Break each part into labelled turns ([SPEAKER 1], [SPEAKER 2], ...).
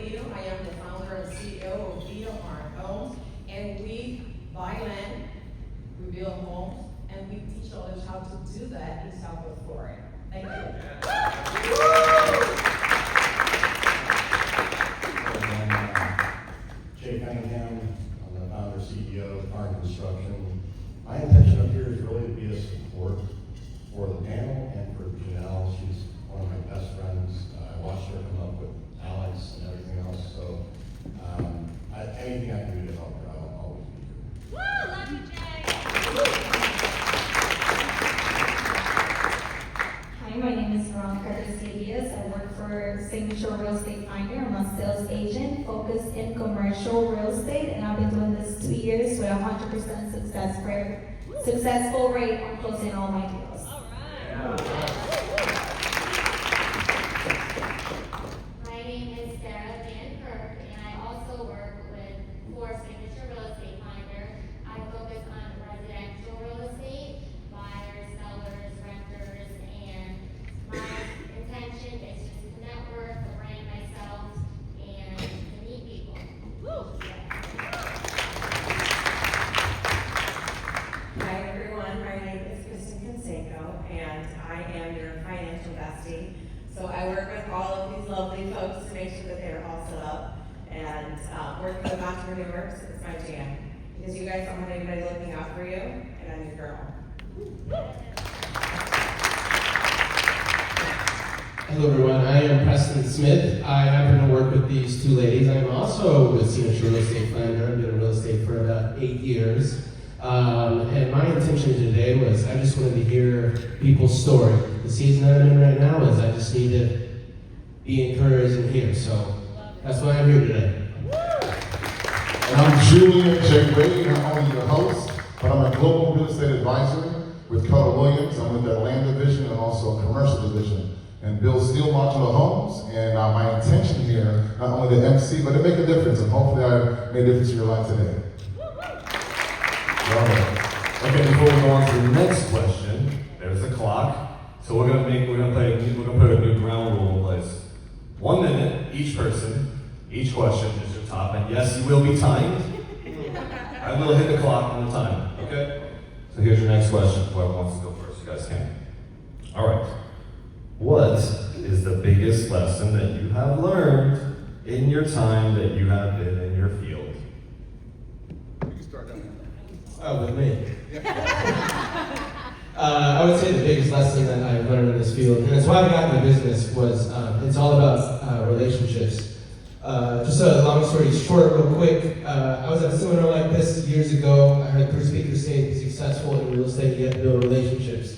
[SPEAKER 1] Vito. I am the founder and CEO of Vito Art Homes, and we buy land, we build homes, and we teach others how to do that in Southwest Florida. Thank you.
[SPEAKER 2] Jay Cunningham, I'm the founder and CEO of Park Construction. My intention up here is really to be a support for the panel and for Janelle. She's one of my best friends. I watched her come up with Alex and everything else, so anything I can do to help her, I'll always be here.
[SPEAKER 3] Woo! Love you, Jay!
[SPEAKER 4] Hi, my name is Veronica Diaz. I work for Signature Real Estate Finder. I'm a sales agent focused in commercial real estate, and I've been doing this 2 years with 100% successful rate on closing all my deals.
[SPEAKER 3] All right.
[SPEAKER 5] My name is Sarah Van Kirk, and I also work for Signature Real Estate Finder. I focus on residential real estate, buyers, sellers, renters, and my intention is just to network, to brand myself, and to meet people.
[SPEAKER 3] Woo!
[SPEAKER 6] Hi everyone, my name is Kristen Conseco, and I am your financial bestie. So I work with all of these lovely folks to make sure that they're all set up, and working with entrepreneurs is my jam. Because you guys don't have anybody looking out for you, and I'm your girl.
[SPEAKER 7] Hello everyone, I am Preston Smith. I happen to work with these two ladies. I'm also with Signature Real Estate Finder. I've been in real estate for about 8 years. And my intention today was I just wanted to hear people's story. The season that I'm in right now is I just need to be encouraged and hear. So that's why I'm here today.
[SPEAKER 8] And I'm Julian J. Brady, not only your host, but I'm a global real estate advisor with Keller Williams. I'm with their land division and also commercial division, and build steel modular homes. And my intention here, not only to MC, but to make a difference. And hopefully I made a difference in your life today.
[SPEAKER 9] Okay, before we go on to the next question, there's the clock. So we're gonna put a new ground rule in place. 1 minute, each person, each question is your top, and yes, you will be timed. I will hit the clock on the time, okay? So here's your next question. Whoever wants to go first, you guys can. All right. What is the biggest lesson that you have learned in your time that you have been in your field?
[SPEAKER 7] With me. I would say the biggest lesson that I've learned in this field, and that's why I got into business, was it's all about relationships. Just a long story short, real quick. I was at a seminar like this years ago. I heard 3 speakers say successful in real estate, you have to build relationships.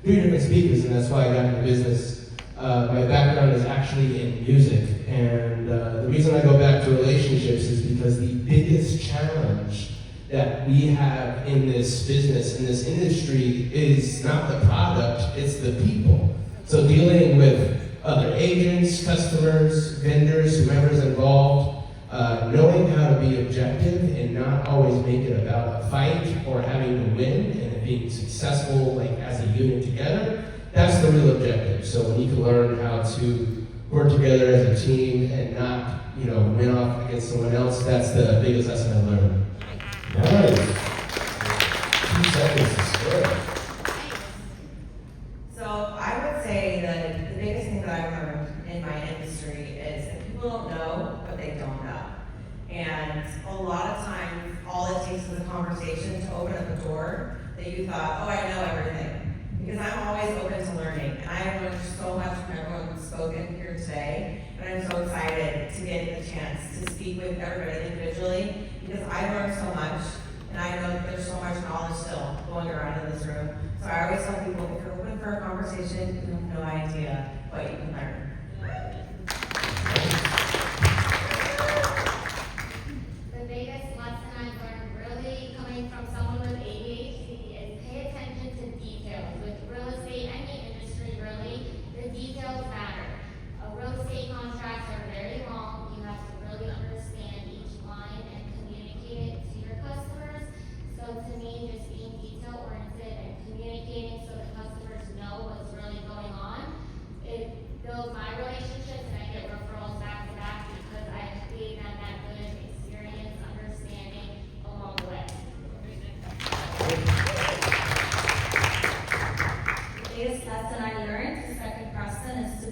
[SPEAKER 7] 3 different speakers, and that's why I got into business. My background is actually in music, and the reason I go back to relationships is because the biggest challenge that we have in this business, in this industry, is not the product, it's the people. So dealing with other agents, customers, vendors, whoever's involved, knowing how to be objective and not always make it about a fight or having to win and it being successful like as a unit together, that's the real objective. So when you can learn how to work together as a team and not, win off against someone else, that's the biggest lesson I've learned.
[SPEAKER 9] Nice. 2 seconds is good.
[SPEAKER 6] So I would say that the biggest thing that I've learned in my industry is that people don't know what they don't know. And a lot of times, all it takes is a conversation to open up a door that you thought, oh, I know everything. Because I'm always open to learning. And I have learned so much from everyone who's spoken here today. And I'm so excited to get the chance to speak with everybody individually, because I learned so much. And I know that there's so much knowledge still going around in this room. So I always tell people, if you're open for a conversation, you have no idea what you can learn.
[SPEAKER 5] The biggest lesson I've learned, really coming from someone with ADHD, is pay attention to details. With real estate, any industry really, the details matter. Real estate contracts are very long. You have to really understand each line and communicate it to your customers. So to me, just being detail oriented and communicating so the customers know what's really going on, it builds my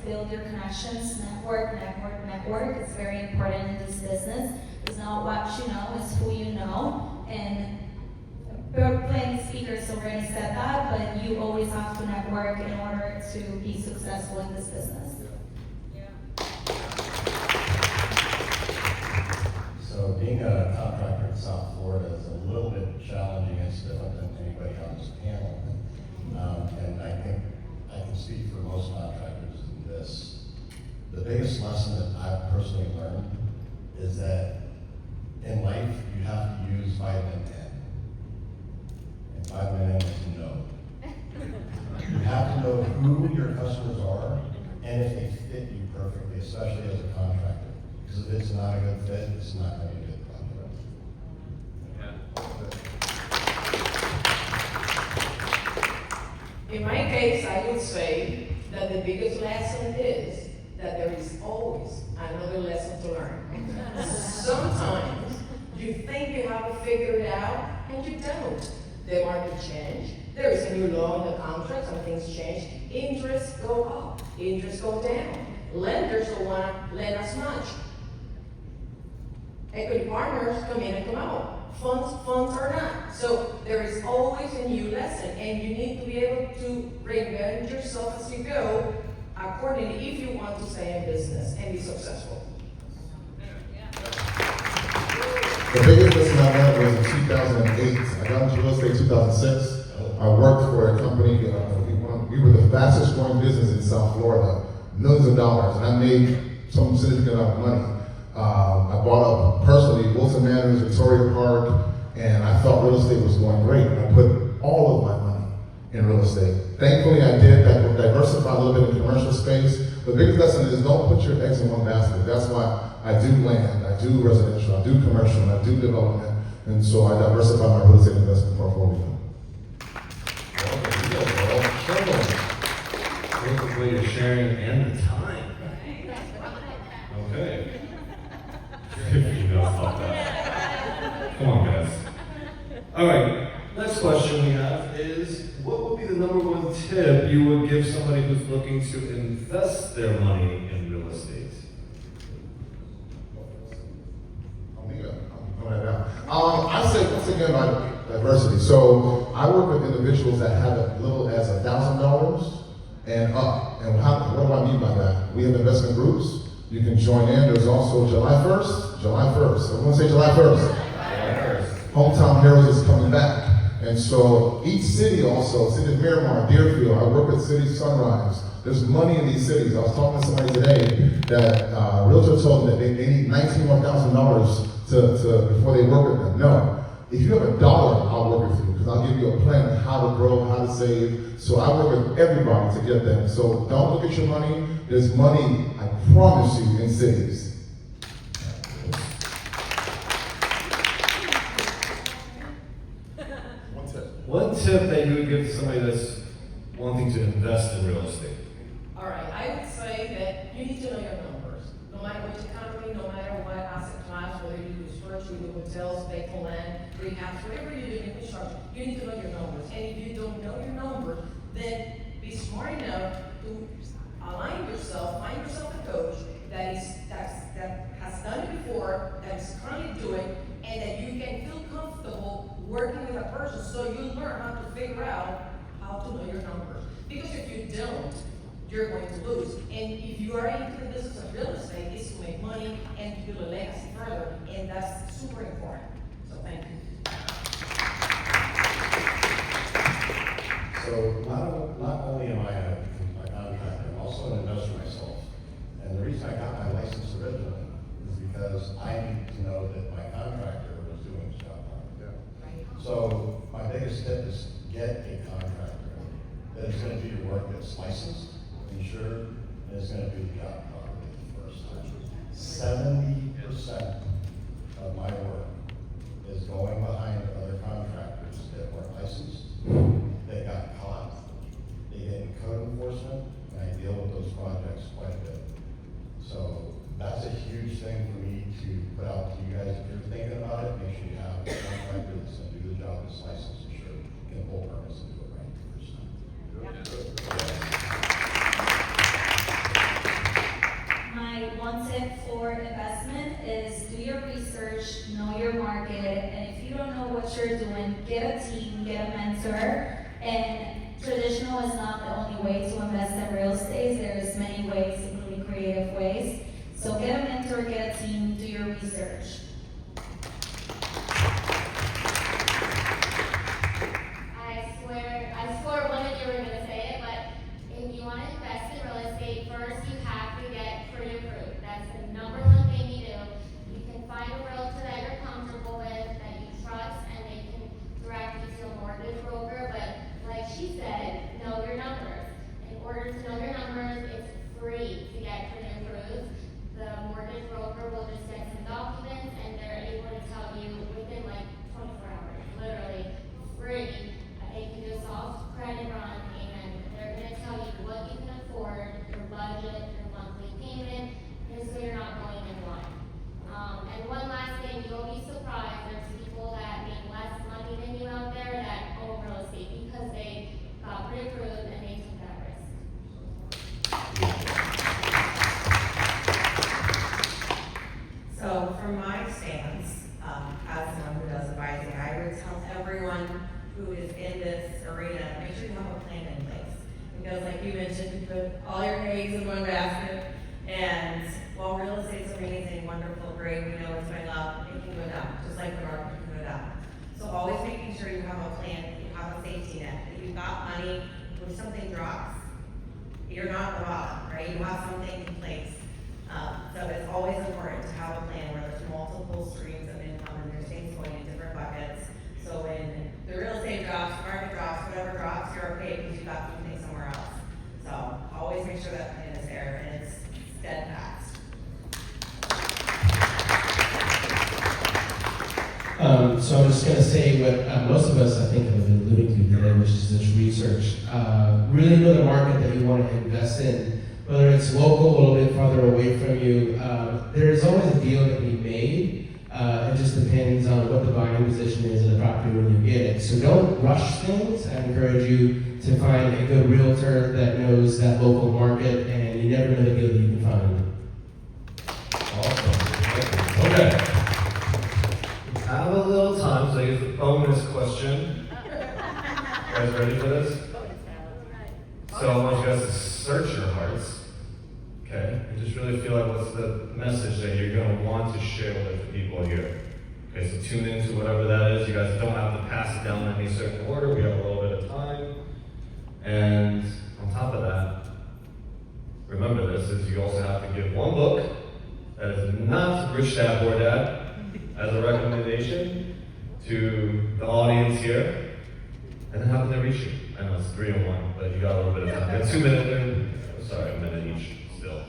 [SPEAKER 4] build your connections, network. It's very important in this business. It's not what you know, it's who you know. And plenty of speakers already said that, but you always have to network in order to be successful in this business.
[SPEAKER 2] So being a contractor in South Florida is a little bit challenging. It's different than anybody on this panel. And I think I can speak for most contractors in this. The biggest lesson that I've personally learned is that in life, you have to use vitamin N. And vitamin N is know. You have to know who your customers are and if they fit you perfectly, especially as a contractor. Because if it's not a good fit, it's not going to be a good contract.
[SPEAKER 1] In my case, I would say that the biggest lesson is that there is always another lesson to learn. Sometimes you think you have it figured out, and you don't. The market changed. There is a new law in the contract, some things change. Interests go up, interests go down. Lenders don't want to lend as much. Equity partners come in and come out. Funds are not. So there is always a new lesson, and you need to be able to reinvent yourself as you go accordingly if you want to stay in business and be successful.
[SPEAKER 8] The biggest lesson I learned was in 2008. I got into real estate in 2006. I worked for a company, we were the fastest growing business in South Florida, millions of dollars, and I made some significant amount of money. I bought up personally Wilson Manors, Victoria Park, and I thought real estate was going great. I put all of my money in real estate. Thankfully, I did diversify a little bit in the commercial space. The biggest lesson is don't put your eggs in one basket. That's why I do land, I do residential, I do commercial, and I do development, and so I diversify my real estate investment portfolio.
[SPEAKER 9] Thank you for your sharing and the time. Okay. You know, fuck that. Come on, guys. All right. Next question we have is, what would be the number one tip you would give somebody who's looking to invest their money in real estate?
[SPEAKER 8] I say once again about diversity. So I work with individuals that have as little as $1,000 and up. And what do I mean by that? We have investment groups. You can join in. There's also July 1st. Everyone say July 1st. Hometown Heroes is coming back. And so each city also, City of Miramar, Deerfield, I work with City Sunrise. There's money in these cities. I was talking to somebody today that realtor told me that they need $19,000 to before they work with them. No, if you have $1, I'll work with you because I'll give you a plan on how to grow, how to save. So I work with everybody to get them. So don't look at your money. There's money, I promise you, in cities.
[SPEAKER 9] One tip that you would give to somebody that's wanting to invest in real estate?
[SPEAKER 1] All right, I would say that you need to know your numbers. No matter which economy, no matter what asset class, whether you do storage, you do hotels, vacant land, rehabs, whatever you do in construction, you need to know your numbers. And if you don't know your numbers, then be smart enough to align yourself, find yourself a coach that has done it before, that is currently doing, and that you can feel comfortable working with a person so you learn how to figure out how to know your numbers. Because if you don't, you're going to lose. And if you are into the business of real estate, it's to make money and to build a legacy further, and that's super important. So thank you.
[SPEAKER 2] So not only am I a contractor, I'm also an investor myself. And the reason I got my license originally is because I need to know that my contractor was doing his job properly. So my biggest tip is get a contractor that is going to do your work that's licensed, insured, and is going to do the job properly the first time. 70% of my work is going behind other contractors that weren't licensed. They got caught. They get in code enforcement, and I deal with those projects quite a bit. So that's a huge thing for me to put out to you guys. If you're thinking about it, make sure you have a contractor that's going to do the job that's licensed, insured, can pull permits and do it right the first time.
[SPEAKER 4] way to invest in real estate. There's many ways, including creative ways. So get a mentor, get a team, do your research.
[SPEAKER 5] I swore one of you were gonna say it, but if you wanna invest in real estate, first you have to get pre-approved. That's the number one thing you do. You can find a realtor that you're comfortable with, that you trust, and they can direct you to a mortgage broker, but like she said, know your numbers. In order to know your numbers, it's free to get pre-approved. The mortgage broker will just get some documents, and they're able to tell you within like 24 hours, literally free. They can do a soft credit run, and they're gonna tell you what you can afford, your budget, your monthly payment, and so you're not going in blind. And one last thing, you'll be surprised, there's people that make less money than you out there that own real estate because they got pre-approved and they took that risk.
[SPEAKER 6] So from my stance, as someone who does advising, I would tell everyone who is in this arena, make sure you have a plan in place. Because like you mentioned, you put all your eggs in one basket, and while real estate's amazing, wonderful, great, we know it's going up, it can go down, just like the market can go down. So always making sure you have a plan, that you have a safety net, that you've got money, when something drops, you're not at the bottom, right? You have something in place. So it's always important to have a plan where there's multiple streams of income and there's things going in different buckets. So when the real estate drops, the market drops, whatever drops, you're okay because you've got something somewhere else. So always make sure that plan is there and it's steadfast.
[SPEAKER 7] So I'm just going to say what most of us, I think, have been alluding to today, which is this research. Really know the market that you want to invest in, whether it's local, a little bit farther away from you. There's always a deal that we made. It just depends on what the buying position is of the property when you get it. So don't rush things. I encourage you to find a good realtor that knows that local market, and you never know the deal that you can find.
[SPEAKER 9] Awesome. Okay. We have a little time, so here's the bonus question. You guys ready for this? So I want you guys to search your hearts, okay? And just really feel like what's the message that you're going to want to share with the people here. Okay, so tune into whatever that is. You guys don't have to pass it down in any certain order. We have a little bit of time. And on top of that, remember this, is you also have to give one book that is not Rich Dad Poor Dad as a recommendation to the audience here. And then how can they reach you? I know it's 3 and 1, but you got a little bit of time. Got 2 minutes, a minute each still.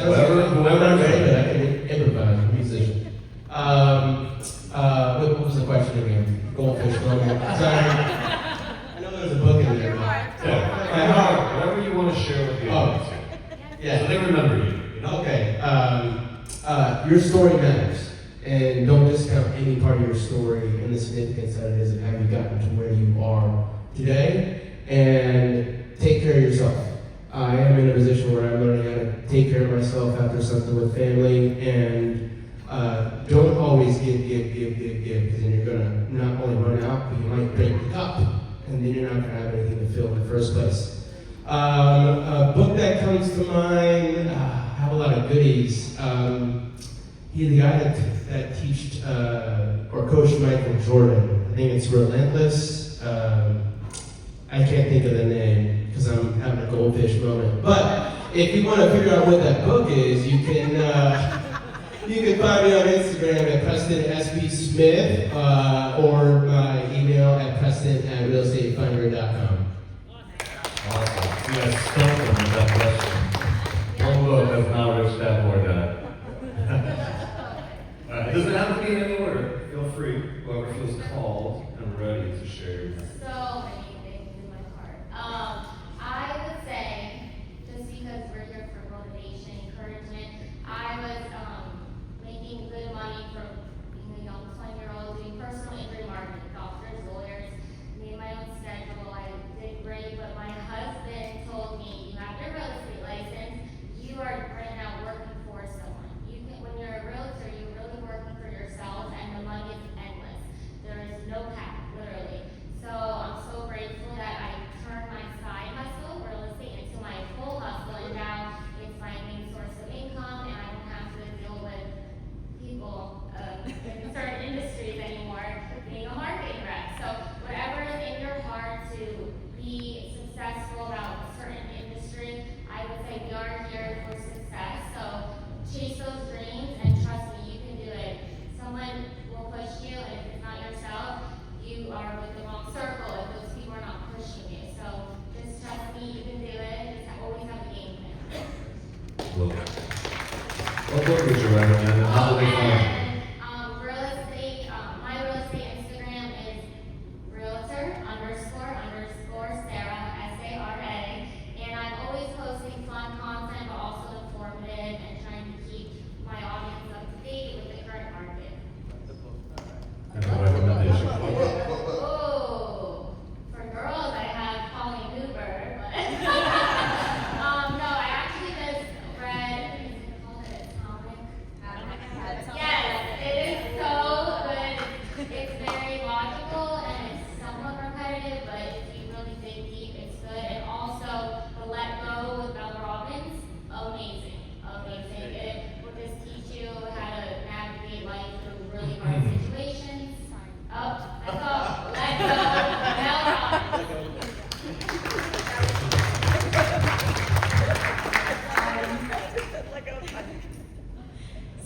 [SPEAKER 7] Whoever I'm ready, but I can improvise, I'm a musician. What was the question again? Goldfish moment. Sorry. I know there's a book in there.
[SPEAKER 9] Yeah. Whatever you want to share with the audience here.
[SPEAKER 7] Yeah.
[SPEAKER 9] So they remember you.
[SPEAKER 7] Okay. Your story matters. And don't discount any part of your story and the significance that it is of how you gotten to where you are today. And take care of yourself. I am in a position where I'm learning how to take care of myself after something with family, and don't always give, because then you're gonna not only run out, but you might break the cup, and then you're not gonna have anything to fill in the first place. A book that comes to mind, I have a lot of goodies. He's the guy that teached or coached Michael Jordan. I think it's Relentless. I can't think of the name because I'm having a goldfish moment. But if you want to figure out what that book is, you can find me on Instagram at Preston SB Smith or my email at preston@realestatefinder.com.
[SPEAKER 9] Awesome. You guys stumped them with that question. One book that's not Rich Dad Poor Dad. It doesn't have to be in any order. Feel free, whoever feels called and ready to share your message.
[SPEAKER 5] So many things in my heart. I would say, just because we're here for motivation, encouragement, I was making good money from being a young 20-year-old, doing personal injury marketing, doctors, lawyers, made my own schedule. I did great, but my husband told me, you have
[SPEAKER 9] Absolutely. What book would you recommend and how do they find you?
[SPEAKER 5] And real estate, my real estate Instagram is realtor__Sarah, S-A-R-A. And I'm always posting fun content, but also informative and trying to keep my audience up to date with the current market.
[SPEAKER 9] And a recommendation.
[SPEAKER 5] Oh, for girls, I have Colleen Hoover, but no, I actually just read, is it called Atomic? Yes, it is so good. It's very logical and it's somewhat repetitive, but if you really dig deep, it's good. And also, the Let Go with Mel Robbins, amazing, amazing. It will just teach you how to navigate life through really hard situations. Oh, that's all. Let Go, Mel Robbins.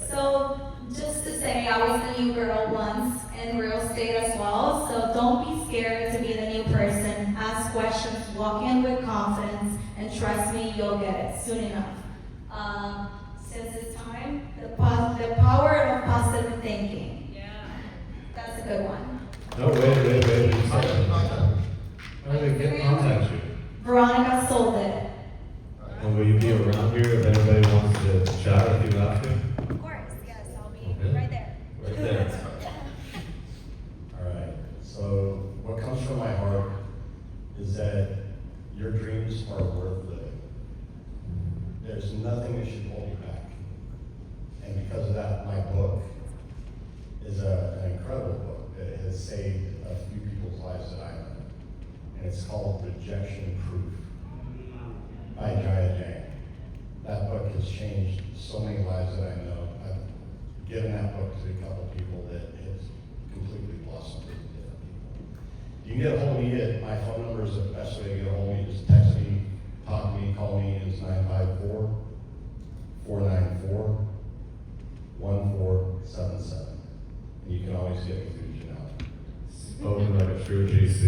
[SPEAKER 4] So, just to say, I was the new girl once in real estate as well, so don't be scared to be the new person. Ask questions, walk in with confidence, and trust me, you'll get it soon enough. Since it's time, the power of positive thinking. Yeah. That's a good one.
[SPEAKER 9] No, wait. You said it. How do they get contact you?
[SPEAKER 4] Veronica sold it.
[SPEAKER 9] And will you be around here if anybody wants to chat if you have to?
[SPEAKER 4] Of course, yes, I'll be
[SPEAKER 9] Okay.
[SPEAKER 4] right there.
[SPEAKER 9] Right there.
[SPEAKER 2] All right, so what comes from my heart is that your dreams are worth living. There's nothing that should hold you back. And because of that, my book is an incredible book that has saved a few people's lives that I know. And it's called Rejection Proof by Jaya Jain. That book has changed so many lives that I know. I've given that book to a couple people that has completely blossomed into different people. You can get a hold of me at, my phone number is the best way to get a hold of me. Just text me, talk to me, call me. It's 954-494-1477. And you can always get me through Janelle.
[SPEAKER 9] Spoken like a true GC.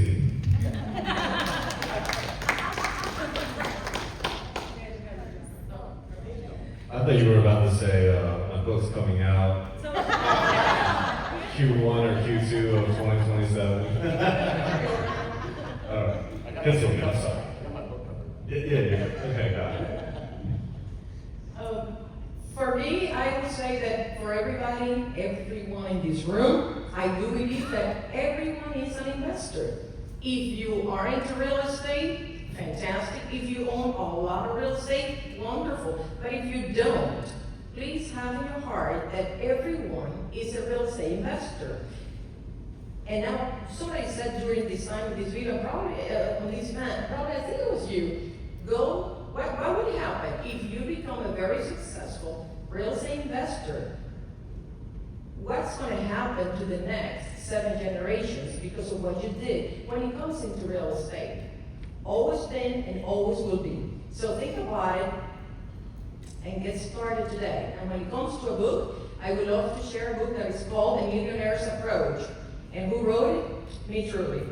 [SPEAKER 9] I thought you were about to say, my book's coming out Q1 or Q2 of 2027. Alright, continue, I'm sorry. Yeah, okay, got it.
[SPEAKER 1] For me, I would say that for everybody, everyone in this room, I do believe that everyone is an investor. If you are into real estate, fantastic. If you own a lot of real estate, wonderful. But if you don't, please have in your heart that everyone is a real estate investor. And now, somebody said during this time of this video, probably on this event, probably I think it was you, what would happen if you become a very successful real estate investor? What's going to happen to the next 7 generations because of what you did when it comes into real estate? Always been and always will be. So think about it and get started today. And when it comes to a book, I would love to share a book that is called The Millionaire's Approach. And who wrote it? Me truly.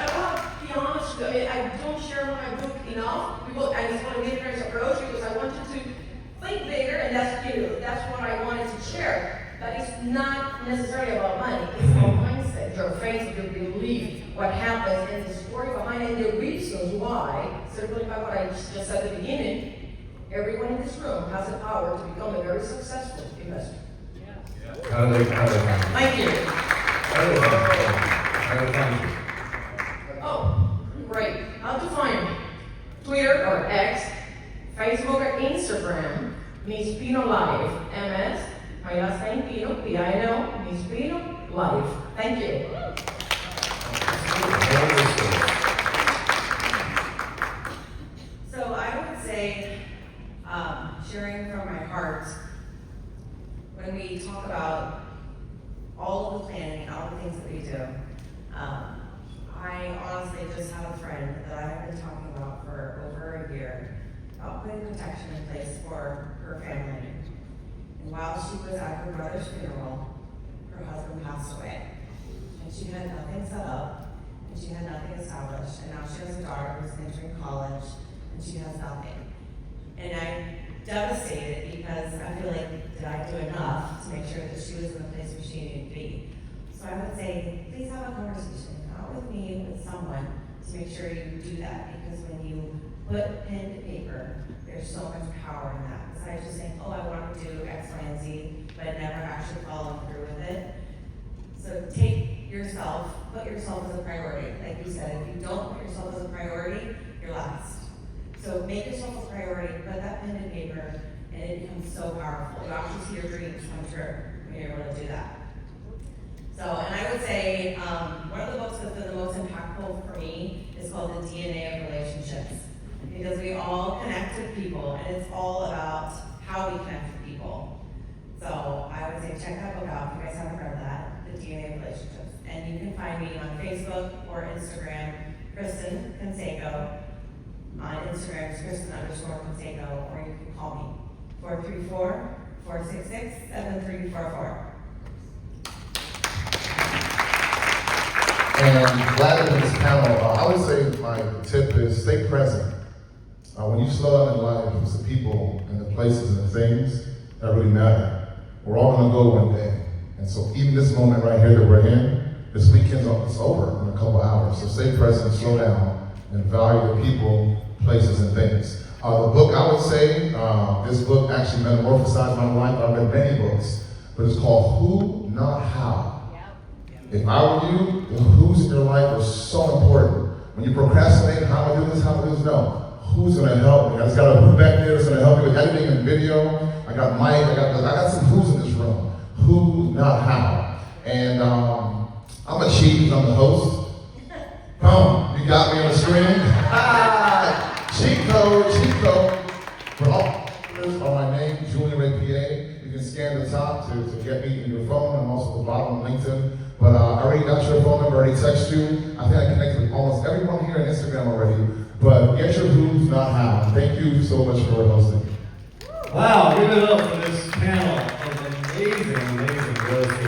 [SPEAKER 1] I'll be honest, I don't share my book enough. I just want a millionaire's approach because I want you to think bigger, and that's what I wanted to share. But it's not necessarily about money. It's about mindset, your faith, your belief, what happens, and the story behind it, and the reasons why. Certainly by what I just said at the beginning, everyone in this room has the power to become a very successful investor.
[SPEAKER 9] How do they find you?
[SPEAKER 1] Thank you.
[SPEAKER 9] How do they find you?
[SPEAKER 1] Oh, great. How to find me? Twitter or X, Facebook or Instagram, Miss Pino Live, MS, my last name Pino, P-I-N-O, Miss Pino Live. Thank you.
[SPEAKER 6] So I would say, sharing from my heart, when we talk about all of the planning and all the things that we do, I honestly just have a friend that I have been talking about for over a year about putting protection in place for her family. And while she was at her brother's funeral, her husband passed away. And she had nothing set up, and she had nothing established. and now she has a daughter who's entering college, and she has nothing. And I'm devastated because I feel like, did I do enough to make sure that she was in the place where she needed to be? So I would say, please have a conversation, not with me, with someone, to make sure you do that, because when you put pen to paper, there's so much power in that. Besides just saying, oh, I want to do X, Y, and Z, but never actually following through with it. So take yourself, put yourself as a priority. Like you said, if you don't put yourself as a priority, you're last. So make yourself a priority, put that pen to paper, and it becomes so powerful. You actually see your dreams come true when you're able to do that. So, and I would say, one of the books that's been the most impactful for me is called The DNA of Relationships. Because we all connect with people, and it's all about how we connect with people. So I would say check that book out if you guys haven't read that, The DNA of Relationships. And you can find me on Facebook or Instagram, Kristen Conseco. On Instagram, it's Kristen_Conseco, or you can call me, 434-466-7344.
[SPEAKER 8] And glad to be this panel. I would say my tip is stay present. When you slow down in life, it's the people and the places and the things that really matter. We're all gonna go one day. And so even this moment right here that we're in, this weekend's it's over in a couple hours. So stay present, slow down, and value the people, places, and things. The book, I would say, this book actually metamorphosized my life. I've read many books, but it's called Who, Not How. If I were you, the who's in your life are so important. When you procrastinate, how do I do this, how do I do this? No. Who's gonna help me? I just got a who back there that's gonna help me with editing and video. I got Mike, I got some who's in this room. Who, not how. And I'm a cheat because I'm the host. Boom, you got me on the screen. Cheat code. For all on my name, Julian Ray PA. You can scan the top to get me in your phone, and also the bottom on LinkedIn. But I already got your phone number, already texted you. I think I connected with almost everyone here on Instagram already. But get your who's, not how. Thank you so much for hosting.
[SPEAKER 9] Wow, give it up for this panel of amazing real estate